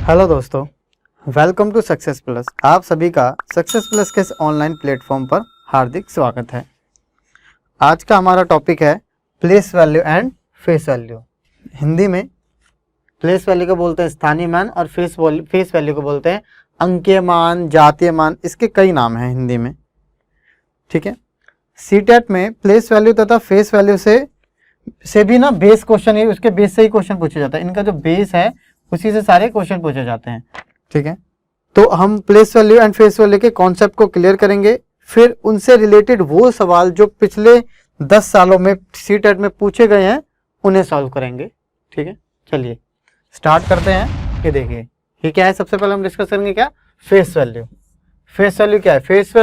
Hello दोस्तों, welcome to success plus. आप सभी का सक्सेस प्लस के इस ऑनलाइन प्लेटफॉर्म पर हार्दिक स्वागत है। आज का हमारा टॉपिक है place value and face value. Hindi में प्लेस वैल्यू को बोलते हैं स्थानीय मान और फेस वैल्यू को बोलते हैं अंकीय मान, जातीय मान। इसके कई नाम हैं हिंदी में, ठीक है। सीटेट में प्लेस वैल्यू तथा फेस वैल्यू से भी ना बेस क्वेश्चन है, उसके बेस से ही क्वेश्चन पूछा जाता है। इनका जो बेस है उसी से सारे क्वेश्चन पूछे जाते हैं, ठीक है। तो हम place value and face value के कॉन्सेप्ट को क्लियर करेंगे, फिर उनसे रिलेटेड वो सवाल जो पिछले 10 सालों में सीटेट में पूछे गए हैं उन्हें सॉल्व करेंगे, ठीक है। चलिए स्टार्ट करते हैं। ये देखिए, ये क्या है। सबसे पहले हम डिस्कस करेंगे क्या, फेस वैल्यू। फेस वैल्यू क्या है? Face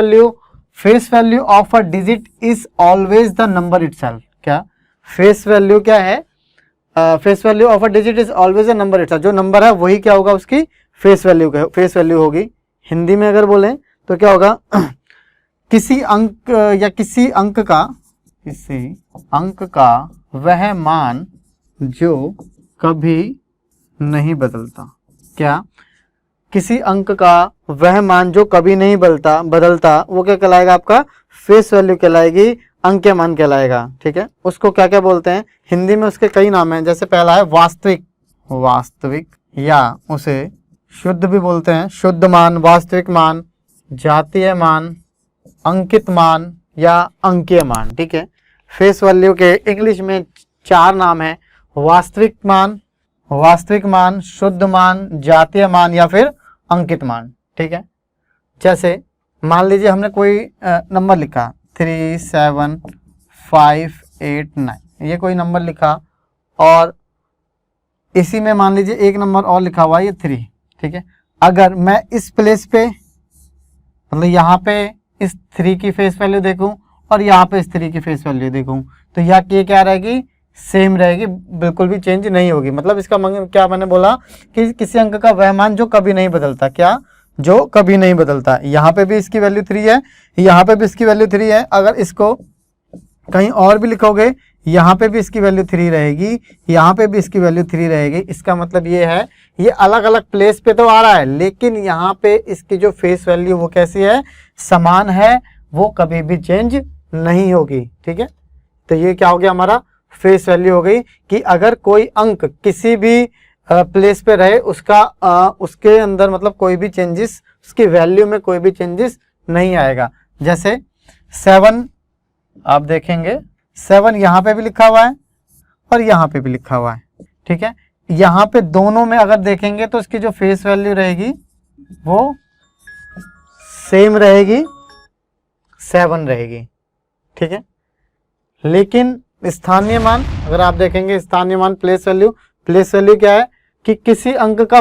value of a digit is always the number itself. क्या फेस वैल्यू क्या है? Face value of a digit is always a number itself. जो नंबर है वही क्या होगा, उसकी फेस वैल्यू होगी। हिंदी में अगर बोलें तो क्या होगा, किसी अंक का वह मान जो कभी नहीं बदलता। क्या? किसी अंक का वह मान जो कभी नहीं बदलता वो क्या कहलाएगा? आपका फेस वैल्यू कहलाएगी, अंकीय मान कहलाएगा, ठीक है। उसको क्या क्या बोलते हैं हिंदी में? उसके कई नाम हैं। जैसे पहला है वास्तविक, या उसे शुद्ध भी बोलते हैं, शुद्ध मान, वास्तविक मान, जातीय मान, अंकित मान या अंकीय मान, ठीक है। फेस वैल्यू के इंग्लिश में 4 नाम है, वास्तविक मान, शुद्ध मान, जातीय मान या फिर अंकित मान, ठीक है। जैसे मान लीजिए हमने कोई नंबर लिखा 37589, ये कोई नंबर लिखा और इसी में मान लीजिए एक नंबर और लिखा हुआ है, ये 3, ठीक है। अगर मैं इस प्लेस पे मतलब यहाँ पे इस 3 की फेस वैल्यू देखूं और यहाँ पे इस 3 की फेस वैल्यू देखूं तो यहाँ ये क्या रहेगी? सेम रहेगी, बिल्कुल भी चेंज नहीं होगी। मतलब इसका क्या मैंने बोला कि किसी अंक का वह मान जो कभी नहीं बदलता। क्या? जो कभी नहीं बदलता। यहाँ पे भी इसकी वैल्यू 3 है, यहाँ पे भी इसकी वैल्यू 3 है। अगर इसको कहीं और भी लिखोगे, यहाँ पे भी इसकी वैल्यू 3 रहेगी, यहाँ पे भी इसकी वैल्यू 3 रहेगी। इसका मतलब ये है, ये अलग अलग प्लेस पे तो आ रहा है लेकिन यहाँ पे इसकी जो फेस वैल्यू वो कैसी है? समान है, वो कभी भी चेंज नहीं होगी, ठीक है। तो ये क्या हो गया? हमारा फेस वैल्यू हो गई कि अगर कोई अंक किसी भी प्लेस पे रहे उसके अंदर मतलब कोई भी चेंजेस, उसकी वैल्यू में कोई भी चेंजेस नहीं आएगा। जैसे 7 आप देखेंगे, 7 यहाँ पे भी लिखा हुआ है और यहाँ पे भी लिखा हुआ है, ठीक है। यहाँ पे दोनों में अगर देखेंगे तो इसकी जो फेस वैल्यू रहेगी वो सेम रहेगी, 7 रहेगी, ठीक है। लेकिन स्थानीय मान अगर आप देखेंगे, स्थानीय मान प्लेस वैल्यू क्या है कि किसी अंक का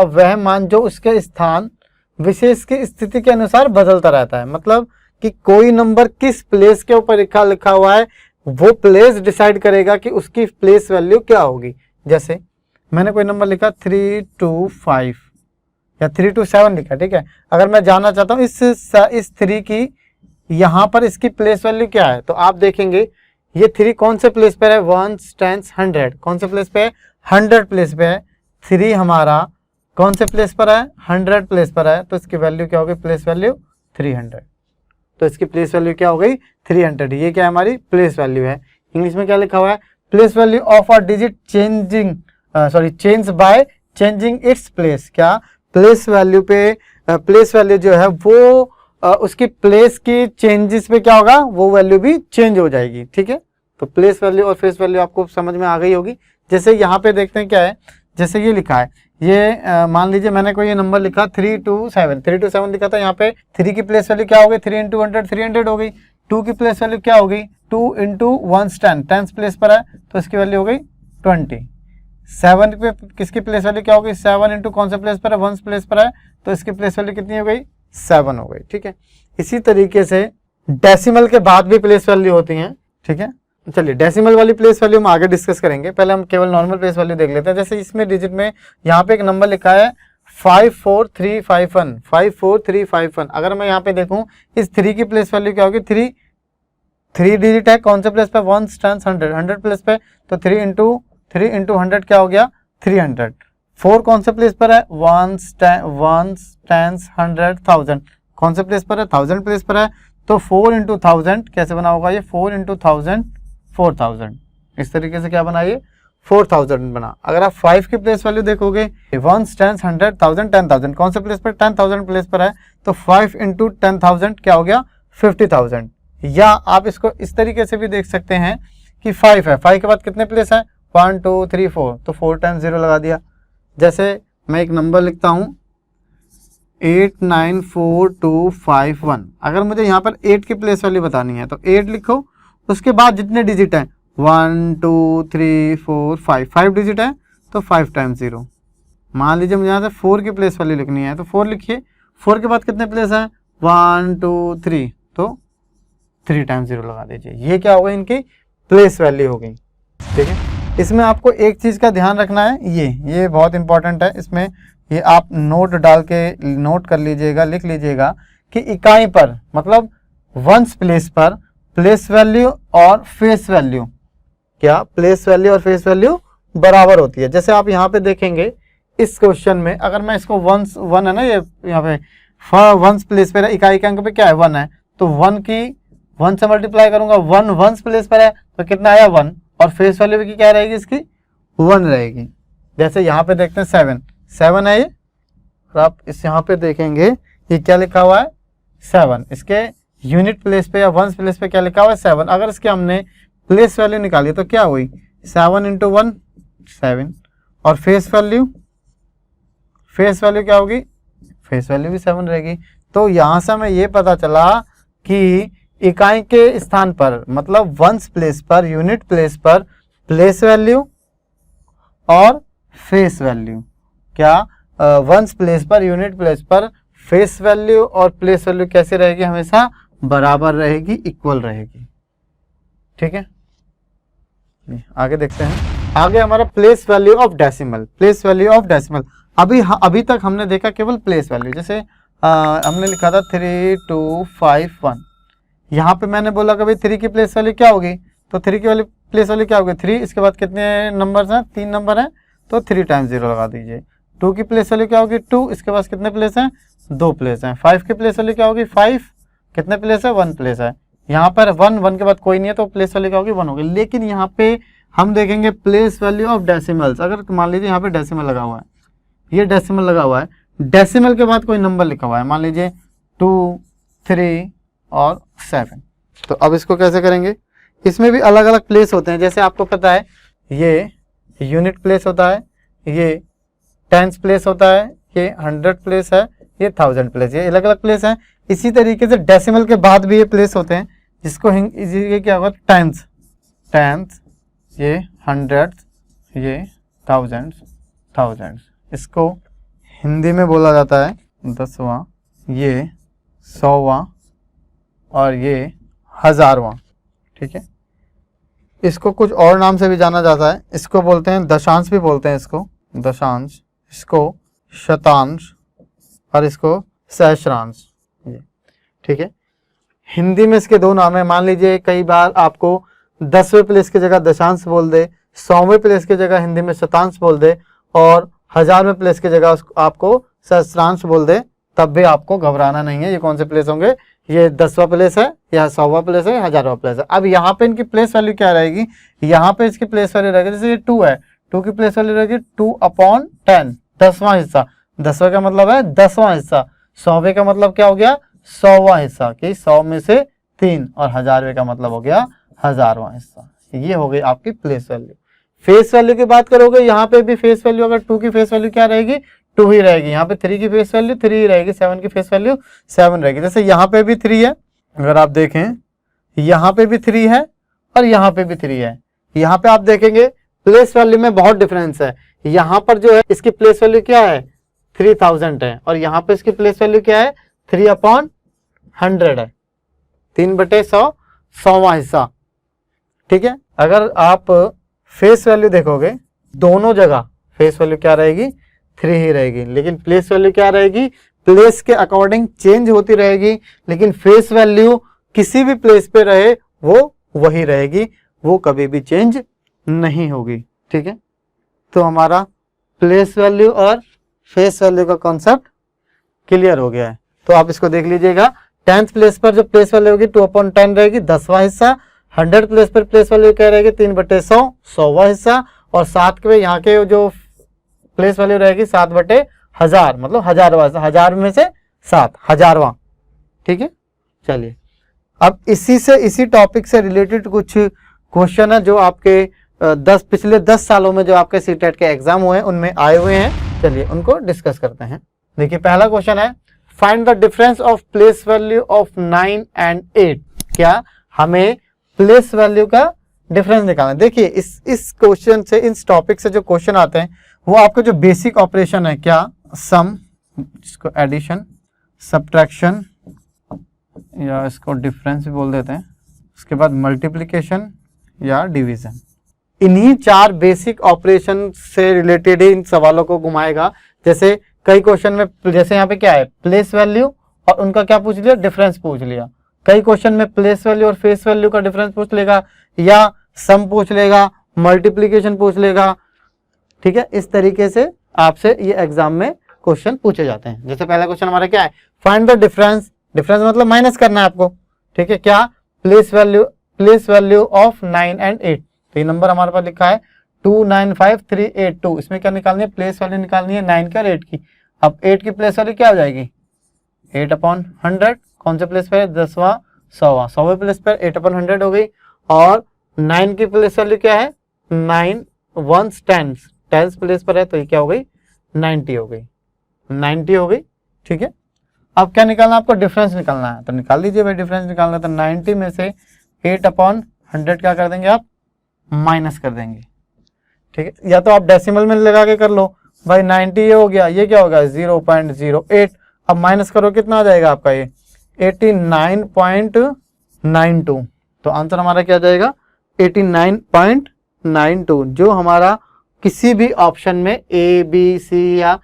वह मान जो उसके स्थान विशेष की स्थिति के अनुसार बदलता रहता है। मतलब कि कोई नंबर किस प्लेस के ऊपर लिखा हुआ है वो प्लेस डिसाइड करेगा कि उसकी प्लेस वैल्यू क्या होगी। जैसे मैंने कोई नंबर लिखा 325 या 327 लिखा, ठीक है। अगर मैं जानना चाहता हूँ इस 3 की यहाँ पर इसकी प्लेस वैल्यू क्या है तो आप देखेंगे ये 3 कौन से प्लेस पर है? 1 10 100 कौन से प्लेस पे है? 100 प्लेस पे है। 3 हमारा कौन से प्लेस पर है? 100 प्लेस पर है। तो इसकी वैल्यू क्या होगी? Place value 300। तो इसकी प्लेस वैल्यू क्या हो गई? 300। ये क्या है? हमारी प्लेस वैल्यू है। इंग्लिश में क्या लिखा हुआ है? Place value of a digit change by changing its place. क्या? प्लेस वैल्यू जो है वो उसकी प्लेस की चेंजेस पे क्या होगा? वो वैल्यू भी चेंज हो जाएगी, ठीक है। तो प्लेस वैल्यू और फेस वैल्यू आपको समझ में आ गई होगी। जैसे यहाँ पे देखते हैं क्या है, जैसे ये लिखा है, ये मान लीजिए मैंने कोई ये नंबर लिखा 327 लिखा था। यहाँ पे 3 की प्लेस वैल्यू क्या हो गई? 3 × 100 300 हो गई। 2 की प्लेस वैल्यू क्या हो गई? 2 × 1 10 प्लेस पर है तो इसकी वैल्यू हो गई 20। 7 पे किसकी प्लेस वैल्यू क्या हो गई? 7 × कौन सा प्लेस पर है? 1 प्लेस पर है तो इसकी प्लेस वैल्यू कितनी हो गई? 7 हो गई, ठीक है। इसी तरीके से डेसिमल के बाद भी प्लेस वैल्यू होती हैं, ठीक है। चलिए डेसिमल वाली प्लेस वैल्यू हम आगे डिस्कस करेंगे, पहले हम केवल नॉर्मल प्लेस वैल्यू देख लेते हैं। जैसे इसमें डिजिट में यहाँ पे एक नंबर लिखा है 54351। अगर मैं यहाँ पे देखूं इस 3 की प्लेस वैल्यू क्या होगी? 3 डिजिट है, कौन से प्लेस पे? 1 10 100 प्लेस पे, तो 3 × 100 क्या हो गया? 300। 4 कौन से प्लेस पर है, वंस, टेंस, 100, 1000 कौन से प्लेस पर है, 1000 प्लेस पर है। तो 4 इंटू 1000 कैसे बना होगा ये, 4 इंटू 1000 4000, इस तरीके से क्या बना ये 4000 बना। अगर आप 5 की प्लेस वैल्यू देखोगे, वंस, टेंस, 100, 1000, 10000 कौन से प्लेस पर, 10000 प्लेस पर है। तो 5 इंटू 10000 क्या हो गया 50000। या आप इसको इस तरीके से भी देख सकते हैं कि 5 है, 5 के बाद कितने प्लेस है, 1 2 3 4, तो 4 टाइम्स 0 लगा दिया। जैसे मैं एक नंबर लिखता हूँ 894251, अगर मुझे यहाँ पर 8 की प्लेस वैल्यू बतानी है तो 8 लिखो, उसके बाद जितने डिजिट हैं 1 2 3 4 5 डिजिट है तो 5 टाइम्स 0। मान लीजिए मुझे यहाँ से 4 की प्लेस वैल्यू लिखनी है तो 4 लिखिए, 4 के बाद कितने प्लेस हैं 1 2 3, तो 3 टाइम्स 0 लगा दीजिए। ये क्या हो गई, इनकी प्लेस वैल्यू हो गई। ठीक है, इसमें आपको एक चीज़ का ध्यान रखना है, ये बहुत इंपॉर्टेंट है, इसमें ये आप नोट डाल के नोट कर लीजिएगा, लिख लीजिएगा कि इकाई पर मतलब वंस प्लेस पर प्लेस वैल्यू और फेस वैल्यू, क्या प्लेस वैल्यू और फेस वैल्यू बराबर होती है। जैसे आप यहाँ पे देखेंगे इस क्वेश्चन में, अगर मैं इसको वंस, 1 है ना ये यहाँ पे वंस प्लेस पर, इकाई के अंक पे क्या है 1 है, तो 1 की 1 से मल्टीप्लाई करूंगा, 1 वंस प्लेस पर है तो कितना आया 1, और फेस वैल्यू की क्या रहेगी इसकी 1 रहेगी। जैसे यहाँ पे देखते हैं 7 है ये, और आप इस यहाँ पे देखेंगे ये क्या लिखा हुआ है 7, इसके यूनिट प्लेस पे या वंस प्लेस पे क्या लिखा हुआ है 7। अगर इसके हमने प्लेस वैल्यू निकाली तो क्या हुई 7 इंटू 1 7, और फेस वैल्यू क्या होगी, फेस वैल्यू भी 7 रहेगी। तो यहाँ से हमें ये पता चला कि इकाई के स्थान पर मतलब वंस प्लेस पर, यूनिट प्लेस पर प्लेस वैल्यू और फेस वैल्यू, क्या वंस प्लेस पर, यूनिट प्लेस पर फेस वैल्यू और प्लेस वैल्यू कैसे रहेगी, हमेशा बराबर रहेगी, इक्वल रहेगी। ठीक है, आगे देखते हैं। आगे हमारा place value of decimal, place value of decimal. अभी तक हमने देखा केवल प्लेस वैल्यू, जैसे हमने लिखा था 3251, यहाँ पे मैंने बोला कि भाई 3 की प्लेस वैल्यू क्या होगी, तो 3 की वाली प्लेस वैल्यू क्या होगी 3, इसके बाद कितने नंबर्स हैं 3 नंबर हैं तो 3 टाइम्स 0 लगा दीजिए। 2 की प्लेस वैल्यू क्या होगी 2, इसके पास कितने प्लेस हैं 2 प्लेस हैं। 5 की प्लेस वैल्यू क्या होगी 5, कितने प्लेस है 1 प्लेस है। यहाँ पर 1 के बाद कोई नहीं है तो प्लेस वैल्यू क्या होगी 1 होगी। लेकिन यहाँ पे हम देखेंगे प्लेस वैल्यू ऑफ डेसिमल्स, अगर मान लीजिए यहाँ पे डेसिमल लगा हुआ है, ये डेसिमल लगा हुआ है, डेसिमल के बाद कोई नंबर लिखा हुआ है, मान लीजिए 2 3 और 7, तो अब इसको कैसे करेंगे, इसमें भी अलग अलग प्लेस होते हैं। जैसे आपको पता है ये यूनिट प्लेस होता है, ये टेंस प्लेस होता है, ये 100 प्लेस है, ये 1000 प्लेस, ये अलग अलग प्लेस है। इसी तरीके से डेसिमल के बाद भी ये प्लेस होते हैं, जिसको ये क्या होगा टेंस, ये 100, ये 1000, इसको हिंदी में बोला जाता है 10वां, ये 100वां और ये 1000वां। ठीक है, इसको कुछ और नाम से भी जाना जाता है, इसको बोलते हैं दशांश भी बोलते हैं, इसको दशांश, इसको शतांश और इसको सहस्रांश। ठीक है, हिंदी में इसके 2 नाम है। मान लीजिए कई बार आपको 10वें प्लेस की जगह दशांश बोल दे, 100वें प्लेस की जगह हिंदी में शतांश बोल दे, और 1000वें प्लेस की जगह आपको सहस्रांश बोल दे, तब भी आपको घबराना नहीं है। ये कौन से प्लेस होंगे, ये 10वां प्लेस है या 100वां प्लेस है, 1000वां प्लेस है। अब यहाँ पे इनकी प्लेस वैल्यू क्या रहेगी, यहाँ पे इसकी प्लेस वैल्यू रहेगी, जैसे ये 2 है, 2 की प्लेस वैल्यू रहेगी 2/10, 10वां हिस्सा। 10वां का मतलब है 10वां हिस्सा, 100वें का मतलब क्या हो गया 100वां हिस्सा, कि 100 में से 3, और 1000वें का मतलब हो गया 1000वां हिस्सा। ये हो गई आपकी प्लेस वैल्यू। फेस वैल्यू की बात करोगे, यहाँ पे भी फेस वैल्यू, अगर 2 की फेस वैल्यू क्या रहेगी 2 ही रहेगी, यहाँ पे 3 की फेस वैल्यू 3 ही रहेगी, 7 की फेस वैल्यू 7 रहेगी। जैसे यहाँ पे भी 3 है, अगर आप देखें यहाँ पे भी 3 है और यहाँ पे भी 3 है। यहाँ पे आप देखेंगे प्लेस वैल्यू में बहुत डिफरेंस है। यहाँ पर जो है इसकी प्लेस वैल्यू क्या है 3000 है, और यहाँ पे इसकी प्लेस वैल्यू क्या है 3/100 है, 3/100, 100वां हिस्सा। ठीक है, अगर आप फेस वैल्यू देखोगे दोनों जगह फेस वैल्यू क्या रहेगी 3 ही रहेगी, लेकिन प्लेस वैल्यू क्या रहेगी, प्लेस के अकॉर्डिंग चेंज होती रहेगी, लेकिन फेस वैल्यू किसी भी प्लेस पे रहे वो वही रहेगी, वो कभी भी चेंज नहीं होगी। ठीक है, तो हमारा प्लेस वैल्यू और फेस वैल्यू का कॉन्सेप्ट क्लियर हो गया है। तो आप इसको देख लीजिएगा, 10th प्लेस पर जो प्लेस वैल्यू होगी 2/10 रहेगी, 10वां हिस्सा। 100 प्लेस पर प्लेस वैल्यू क्या रहेगी 3/100, 100वां हिस्सा। और 7 के यहाँ के जो प्लेस वैल्यू रहेगी 7/1000, मतलब 1000वां, 1000 में से 7, 1000वां। ठीक है, चलिए अब इसी टॉपिक से रिलेटेड कुछ क्वेश्चन है जो आपके पिछले 10 सालों में जो आपके सीटेट के एग्जाम हुए हैं उनमें आए हुए हैं। चलिए उनको डिस्कस करते हैं। देखिए पहला क्वेश्चन है, find the difference of place value of 9 and 8। क्या हमें प्लेस वैल्यू का डिफरेंस निकालना है। देखिए इस क्वेश्चन से, इस टॉपिक से जो क्वेश्चन आते हैं वो आपको जो बेसिक ऑपरेशन है, क्या सम, इसको एडिशन, सब्ट्रैक्शन या इसको डिफरेंस भी बोल देते हैं, उसके बाद मल्टीप्लिकेशन या डिवीजन, इन्हीं 4 बेसिक ऑपरेशन से रिलेटेड ही इन सवालों को घुमाएगा। जैसे कई क्वेश्चन में, जैसे यहाँ पे क्या है प्लेस वैल्यू और उनका क्या पूछ लिया, डिफरेंस पूछ लिया। कई क्वेश्चन में प्लेस वैल्यू और फेस वैल्यू का डिफरेंस पूछ लेगा, या सम पूछ लेगा, मल्टीप्लिकेशन पूछ लेगा। ठीक है, इस तरीके से आपसे ये एग्जाम में क्वेश्चन पूछे जाते हैं। जैसे पहला क्वेश्चन हमारा क्या है, फाइंड द डिफरेंस, डिफरेंस मतलब माइनस करना है आपको। ठीक है, क्या प्लेस वैल्यू ऑफ 9 एंड 8। तो ये नंबर हमारे पास लिखा है 295382। इसमें क्या निकालनी है, प्लेस वैल्यू निकालनी है 9 की और 8 की। अब 8 की प्लेस वैल्यू क्या हो जाएगी 8/100। कौन से प्लेस पर, 10वां 100वां, 100वें प्लेस पर 8/100 हो गई। और 9 की प्लेस वैल्यू क्या है 9 1s 10 प्लेस पर है, तो ये क्या हो गई 90 हो गई, 90 हो गई। ठीक है, अब क्या निकालना है आपको, डिफरेंस निकालना है। तो निकाल लीजिए भाई, डिफरेंस निकालना है तो 90 में से 8/100 क्या कर देंगे आप, माइनस कर देंगे। ठीक है, या तो आप डेसिमल में लगा के कर लो भाई, 90 ये हो गया, ये क्या होगा 0.08। अब माइनस करो कितना आ जाएगा आपका ये 89.92। तो आंसर हमारा क्या आ जाएगा 89.92, जो हमारा किसी भी ऑप्शन में ए बी सी या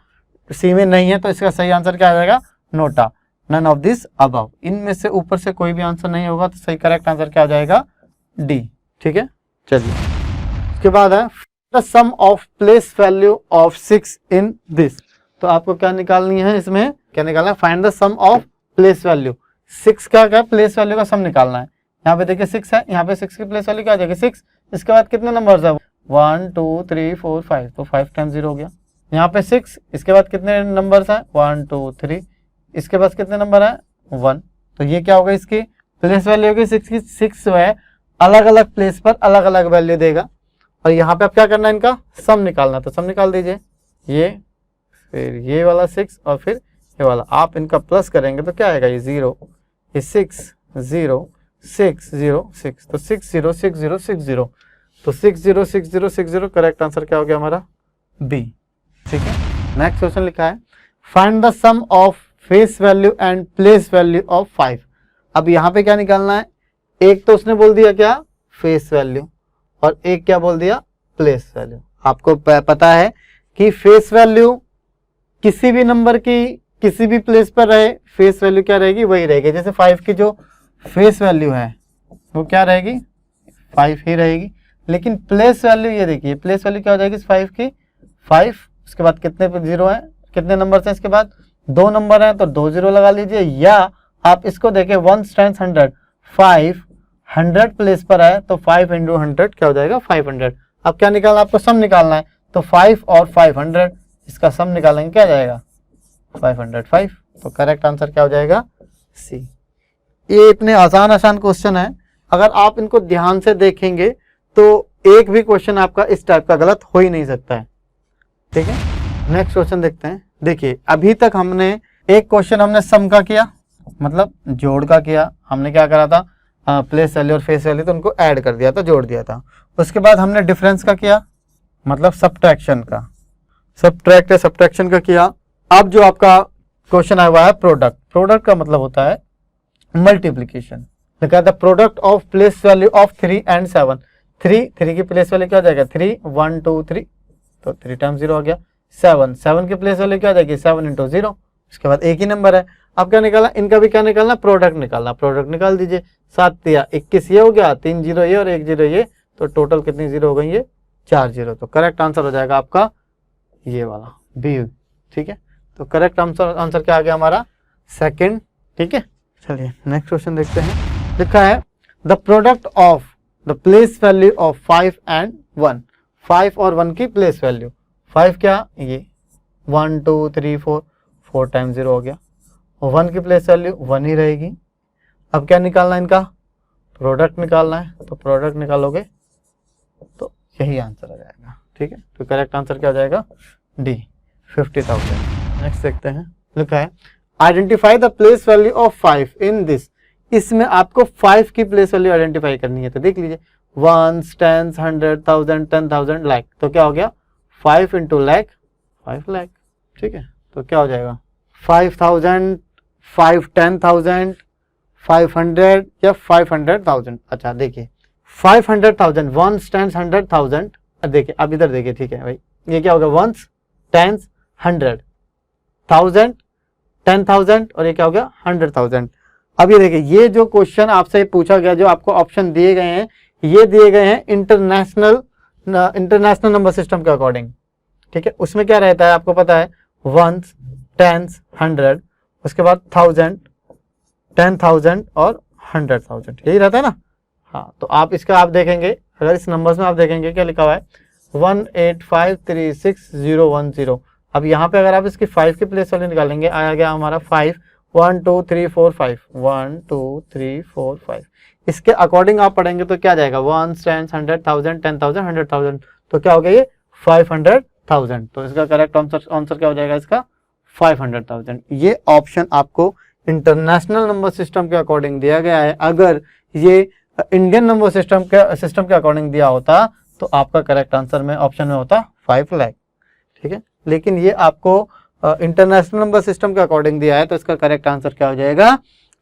सी में नहीं है। तो इसका सही आंसर क्या आ जाएगा, NOTA, none of this above. इनमें से ऊपर से कोई भी आंसर नहीं होगा, तो सही करेक्ट आंसर क्या आ जाएगा, डी। ठीक है, चलिए उसके बाद है the sum of place value of 6 in this. तो आपको क्या निकालनी है, इसमें क्या निकालना है, find the sum of place value. 6 का क्या प्लेस वैल्यू का सम निकालना है। यहाँ पे देखिए 6 है, यहाँ पे 6 की प्लेस वैल्यू क्या आ जाएगी 6। इसके बाद कितने नंबर है 1 2 3 4 5, तो 5 टाइम्स 0 हो गया। यहाँ पे 6, इसके बाद कितने नंबर्स हैं 1 2 3, इसके पास कितने नंबर है 1। तो ये क्या होगा, इसकी प्लेस वैल्यू होगी 6 की। 6 जो है अलग अलग प्लेस पर अलग अलग वैल्यू देगा। और यहाँ पे अब क्या करना है, इनका सम निकालना। तो सम निकाल दीजिए, ये फिर ये वाला 6 और फिर ये वाला, आप इनका प्लस करेंगे तो क्या आएगा, ये 0, ये 6 0 6 0 6, तो 6 0 6 0 6 0, तो 6 0 6 0 6 0 करेक्ट आंसर क्या हो गया हमारा बी। ठीक है, नेक्स्ट क्वेश्चन लिखा है, find the sum of face value and place value of 5। अब यहाँ पे क्या निकालना है, एक तो उसने बोल दिया क्या फेस वैल्यू, और एक क्या बोल दिया प्लेस वैल्यू। आपको पता है कि फेस वैल्यू किसी भी नंबर की किसी भी प्लेस पर रहे, फेस वैल्यू क्या रहेगी वही रहेगी। जैसे 5 की जो फेस वैल्यू है वो क्या रहेगी 5 ही रहेगी। लेकिन प्लेस वैल्यू, ये देखिए प्लेस वैल्यू क्या हो जाएगी 5 की 5, उसके बाद कितने पे 0 है, कितने नंबर हैं इसके बाद 2 नंबर हैं, तो 2 0 लगा लीजिए। या आप इसको देखें 1 टाइम्स 100, 5 100 प्लेस पर है, तो 5 × 100 क्या हो जाएगा 500। अब क्या निकालना, आपको सम निकालना है। तो 5 और 500 इसका सम निकालेंगे, क्या जाएगा 505। तो करेक्ट आंसर क्या हो जाएगा सी। ये इतने आसान क्वेश्चन है, अगर आप इनको ध्यान से देखेंगे तो एक भी क्वेश्चन आपका इस टाइप का गलत हो ही नहीं सकता है। ठीक है, नेक्स्ट क्वेश्चन देखते हैं। देखिए अभी तक हमने एक क्वेश्चन हमने सम का किया, मतलब जोड़ का किया। हमने क्या करा था, प्लेस वैल्यू और फेस वैल्यू, तो उनको ऐड कर दिया था, जोड़ दिया था। उसके बाद हमने डिफरेंस का किया, मतलब सब्ट्रैक्शन का, सब्ट्रैक्शन का किया। अब जो आपका क्वेश्चन आया हुआ है प्रोडक्ट, प्रोडक्ट का मतलब होता है मल्टीप्लीकेशन। लिखा था product of place value of 3 and 7। 3 की प्लेस वैल्यू क्या हो जाएगा 3 1 2 3, तो 3 टाइम्स 0 आ गया। 7 की प्लेस वैल्यू क्या हो जाएगी 7 × 0, उसके बाद एक ही नंबर है। अब क्या निकाला, इनका भी क्या निकालना, प्रोडक्ट निकालना। प्रोडक्ट निकाल दीजिए, 7 या 21 ये हो गया, 3 0 ये और 1 0 ये, तो टोटल कितनी 0 हो गई, ये 4 0। तो करेक्ट आंसर हो जाएगा आपका ये वाला बी, ठीक है। तो करेक्ट आंसर क्या आ गया हमारा? सेकंड, ठीक है। चलिए नेक्स्ट क्वेश्चन देखते हैं। लिखा है the product of the place value of 5 and 1, 5 और 1 की प्लेस वैल्यू। 5 क्या? ये 1 2 3 4, 4 टाइम्स 0 हो गया, और 1 की प्लेस वैल्यू 1 ही रहेगी। अब क्या निकालना है? इनका प्रोडक्ट निकालना है, तो प्रोडक्ट निकालोगे तो यही आंसर आ जाएगा, ठीक है। तो करेक्ट आंसर क्या हो जाएगा? डी, 50,000। नेक्स्ट देखते हैं। लिखा है identify the place value of 5 in this. इसमें आपको 5 की प्लेस वैल्यू आइडेंटिफाई करनी है। तो देख लीजिए, 1 10 100 1000 10,000 लाख, तो क्या हो गया? 5 इंटू लाख, 5 लाख, ठीक है। तो क्या हो जाएगा? 5,000, 5 10,000, 500 या 500,000। अच्छा देखिए 500,000, 1 10 100,000। देखिए अब इधर देखिए, ठीक है भाई, ये क्या होगा? 1 10 100 1000 10,000, और ये क्या हो गया? 100,000। अब ये देखिए, ये जो क्वेश्चन आपसे पूछा गया, जो आपको ऑप्शन दिए गए हैं, ये दिए गए हैं इंटरनेशनल नंबर सिस्टम के अकॉर्डिंग, ठीक है। उसमें क्या रहता है आपको पता है? 1 10 100, उसके बाद 1000 10,000 और 100,000, यही रहता है ना। हाँ, तो आप इसका आप देखेंगे, अगर इस नंबर्स में आप देखेंगे क्या लिखा हुआ है? 185361010। अब यहाँ पे अगर आप इसकी 5 की प्लेस वैल्यू निकालेंगे, आ गया हमारा 5, 1 2 3 4 5, 1 2 3 4 5। इसके अकॉर्डिंग आप पढ़ेंगे तो क्या जाएगा? 1 10 100,000 10,000 100,000, तो क्या हो गया? ये 500,000। तो इसका करेक्ट आंसर क्या हो जाएगा? इसका 500,000। ये ऑप्शन आपको इंटरनेशनल नंबर सिस्टम के अकॉर्डिंग दिया गया है। अगर ये इंडियन नंबर सिस्टम के अकॉर्डिंग दिया होता तो आपका करेक्ट आंसर में ऑप्शन में होता 5 लाख, ठीक है। लेकिन ये आपको इंटरनेशनल नंबर सिस्टम के अकॉर्डिंग दिया है, तो इसका करेक्ट आंसर क्या हो जाएगा?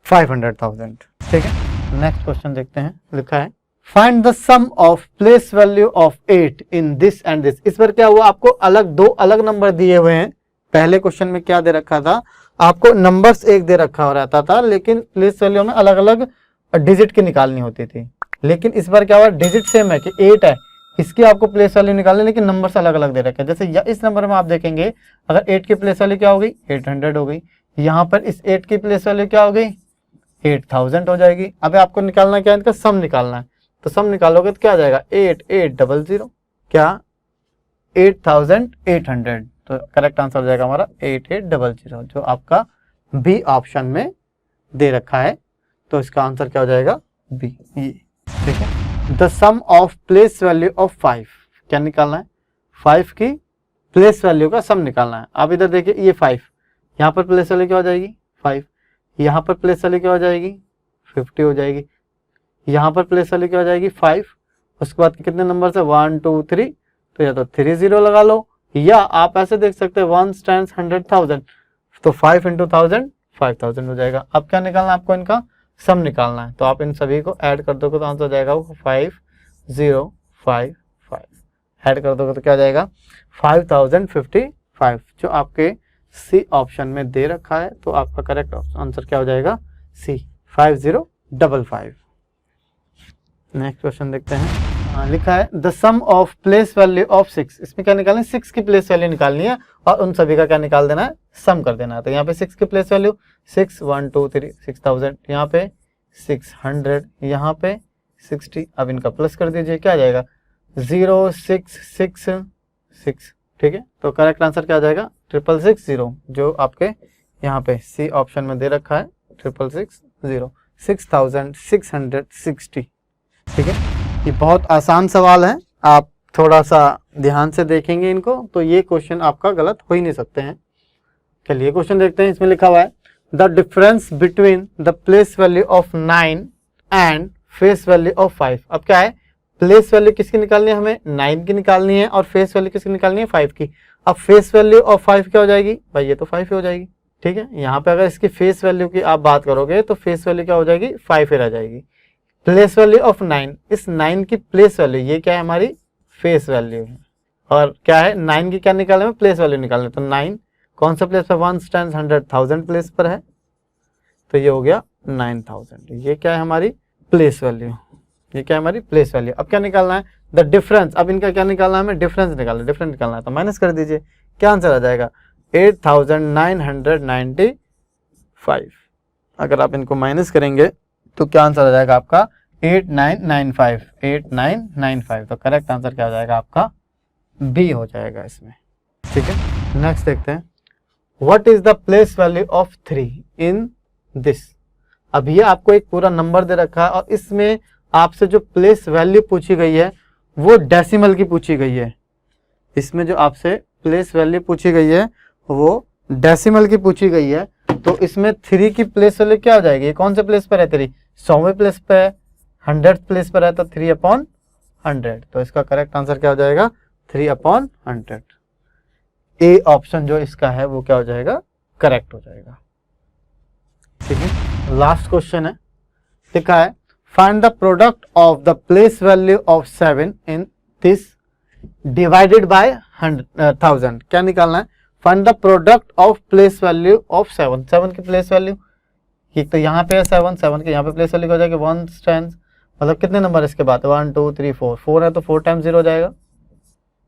500,000, ठीक है। नेक्स्ट क्वेश्चन देखते हैं। लिखा है find the sum of place value of 8 in this and this. इस बार क्या हुआ? आपको दो अलग नंबर दिए हुए हैं। पहले क्वेश्चन में क्या दे रखा था? आपको नंबर्स एक दे रखा रहता था, लेकिन प्लेस वैल्यू में अलग अलग डिजिट की निकालनी होती थी। लेकिन इस बार क्या हुआ? डिजिट सेम है कि 8 है, इसकी आपको प्लेस वैल्यू निकालनी, लेकिन नंबर्स अलग अलग दे रखे हैं। जैसे इस नंबर में आप देखेंगे, अगर 8 की प्लेस वैल्यू क्या हो गई? 800 हो गई। यहाँ पर इस 8 की प्लेस वैल्यू क्या हो गई? 8,000 हो जाएगी। अब आपको निकालना क्या है? इनका सम निकालना है। तो सम निकालोगे तो क्या आ जाएगा? 8800, क्या 8,800। तो करेक्ट आंसर हो जाएगा हमारा 8800, जो आपका बी ऑप्शन में दे रखा है। तो इसका आंसर क्या हो जाएगा? बी, ये, ठीक है। The sum of place value of 5, क्या निकालना है? 5 की प्लेस वैल्यू का सम निकालना है। आप इधर देखिए, ये 5, यहाँ पर प्लेस वैल्यू क्या हो जाएगी? 5, यहाँ पर प्लेस वैल्यू क्या हो जाएगी? 50 हो जाएगी। यहाँ पर प्लेस वैल्यू क्या हो जाएगी? 5। उसके बाद कितने नंबर से? 1 2 3, तो या तो 3 0 लगा लो, या आप ऐसे देख सकते हैं 1 10 100,000, तो 5 इंटू 1000 5,000 हो जाएगा। अब क्या निकालना है आपको? इनका सम निकालना है। तो आप इन सभी को ऐड कर दोगे तो आंसर हो जाएगा 5055। ऐड कर दोगे तो क्या हो जाएगा? 5055, जो आपके सी ऑप्शन में दे रखा है। तो आपका करेक्ट आंसर क्या हो जाएगा? सी, 5055। नेक्स्ट क्वेश्चन देखते हैं। लिखा है the sum of place value of 6। इसमें क्या निकालना है? 6 की प्लेस वैल्यू निकालनी है, और उन सभी का क्या निकाल देना है? सम कर देना है। तो यहाँ पे 6 की प्लेस वैल्यू 6 1 2 3 6000, यहाँ पे 600, यहाँ पे 60। अब इनका प्लस कर दीजिए, क्या आ जाएगा? 0666, ठीक है। तो करेक्ट आंसर क्या आ जाएगा? 6660, जो आपके यहाँ पे सी ऑप्शन में दे रखा है 6660, 6660, ठीक है। ये बहुत आसान सवाल है, आप थोड़ा सा ध्यान से देखेंगे इनको तो ये क्वेश्चन आपका गलत हो ही नहीं सकते हैं। चलिए क्वेश्चन देखते हैं। इसमें लिखा हुआ है the difference between the place value of 9 and face value of 5। अब क्या है? प्लेस वैल्यू किसकी निकालनी है? हमें 9 की निकालनी है, और फेस वैल्यू किसकी निकालनी है? 5 की। अब फेस वैल्यू ऑफ 5 क्या हो जाएगी भाई? ये तो 5 हो जाएगी, ठीक है। यहाँ पे अगर इसकी फेस वैल्यू की आप बात करोगे तो फेस वैल्यू क्या हो जाएगी? 5 ही रह जाएगी। प्लेस वैल्यू ऑफ 9, इस 9 की प्लेस वैल्यू, ये क्या है? हमारी फेस वैल्यू है। और क्या है? 9 की क्या निकालने में? प्लेस वैल्यू निकालने। तो 9 कौन सा प्लेस पर? 1 10 100,000 प्लेस पर है, तो ये हो गया 9000। ये क्या है? हमारी प्लेस वैल्यू। ये क्या है? हमारी प्लेस वैल्यू। अब क्या निकालना है? The difference. अब इनका क्या निकालना है? हमें डिफरेंस निकालना है। डिफरेंस निकालना है तो माइनस कर दीजिए, क्या आंसर आ जाएगा 8995। अगर आप इनको माइनस करेंगे तो क्या आंसर आ जाएगा आपका 8995। तो करेक्ट आंसर क्या हो जाएगा आपका बी हो जाएगा इसमें। ठीक है, नेक्स्ट देखते हैं। What is the place value of 3 in this. अब ये आपको एक पूरा नंबर दे रखा है और इसमें आपसे जो प्लेस वैल्यू पूछी गई है वो डेसिमल की पूछी गई है। इसमें जो आपसे प्लेस वैल्यू पूछी गई है वो डेसिमल की पूछी गई है। तो इसमें 3 की प्लेस वैल्यू क्या हो जाएगी, कौन से प्लेस पर है 3, 100वें प्लेस पे है, 100th प्लेस पर है, तो 3/100। तो इसका करेक्ट आंसर क्या हो जाएगा 3/100। ए ऑप्शन जो इसका है वो क्या हो जाएगा करेक्ट हो जाएगा। ठीक है, लास्ट क्वेश्चन है, लिखा है find the product of the place value of 7 in this divided by 1000। क्या निकालना है, find the product of place value of 7 की प्लेस वैल्यू, एक तो यहाँ पे है 7 के यहाँ पे प्लेस वैल्यू हो जाएगी 1 टाइम्स, मतलब कितने नंबर इसके बाद 1 2 3 4 है तो 4 टाइम्स 0 हो जाएगा।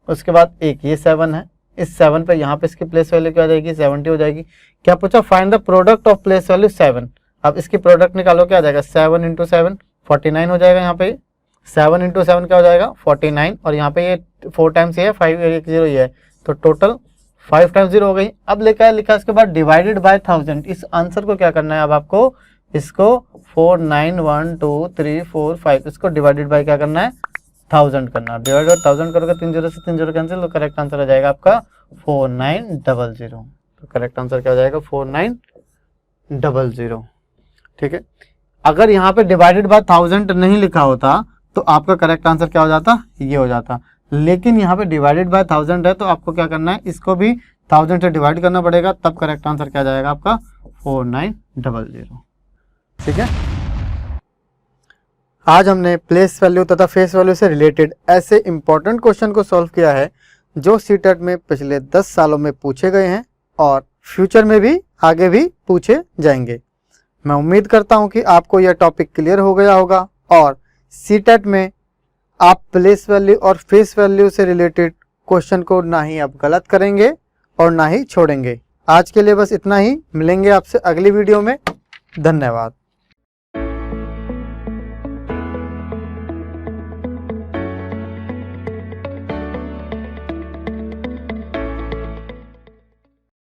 उसके बाद एक ये 7 है, इस 7 पे यहाँ पे इसकी प्लेस वैल्यू क्या हो जाएगी 70 हो जाएगी। क्या पूछा, find the product of place value 7। अब इसकी प्रोडक्ट निकालो, क्या आ जाएगा 7 × 7 49 हो जाएगा। यहाँ पे 7 × 7 क्या हो जाएगा 49, और यहाँ पे ये 4 टाइम्स ये है 5 1 0 ये है, तो टोटल 5 टाइम्स 0 हो गई। अब लिखा इसके बाद डिवाइडेड बाय 1000। इस आंसर को क्या करना है, अब आपको इसको 4 9 1 2 3 4 5 इसको डिवाइडेड बाय क्या करना है 1000 करना है। डिवाइडेड बाय 1000 करोगे 3 0 से 3 0 कैंसिल, तो करेक्ट आंसर आ जाएगा आपका 4900। तो करेक्ट आंसर क्या हो जाएगा 4900। ठीक है, अगर यहाँ पे डिवाइडेड बाय 1000 नहीं लिखा होता तो आपका करेक्ट आंसर क्या हो जाता, ये हो जाता। लेकिन यहाँ पे डिवाइडेड बाय 1000 है तो आपको क्या करना है, इसको भी 1000 से डिवाइड करना पड़ेगा, तब करेक्ट आंसर क्या जाएगा आपका 4900। ठीक है, आज हमने प्लेस वैल्यू तथा फेस वैल्यू से रिलेटेड ऐसे इंपॉर्टेंट क्वेश्चन को सॉल्व किया है जो सीटेट में पिछले 10 सालों में पूछे गए हैं और फ्यूचर में भी आगे भी पूछे जाएंगे। मैं उम्मीद करता हूं कि आपको यह टॉपिक क्लियर हो गया होगा और सीटेट में आप प्लेस वैल्यू और फेस वैल्यू से रिलेटेड क्वेश्चन को ना ही आप गलत करेंगे और ना ही छोड़ेंगे। आज के लिए बस इतना ही, मिलेंगे आपसे अगली वीडियो में। धन्यवाद।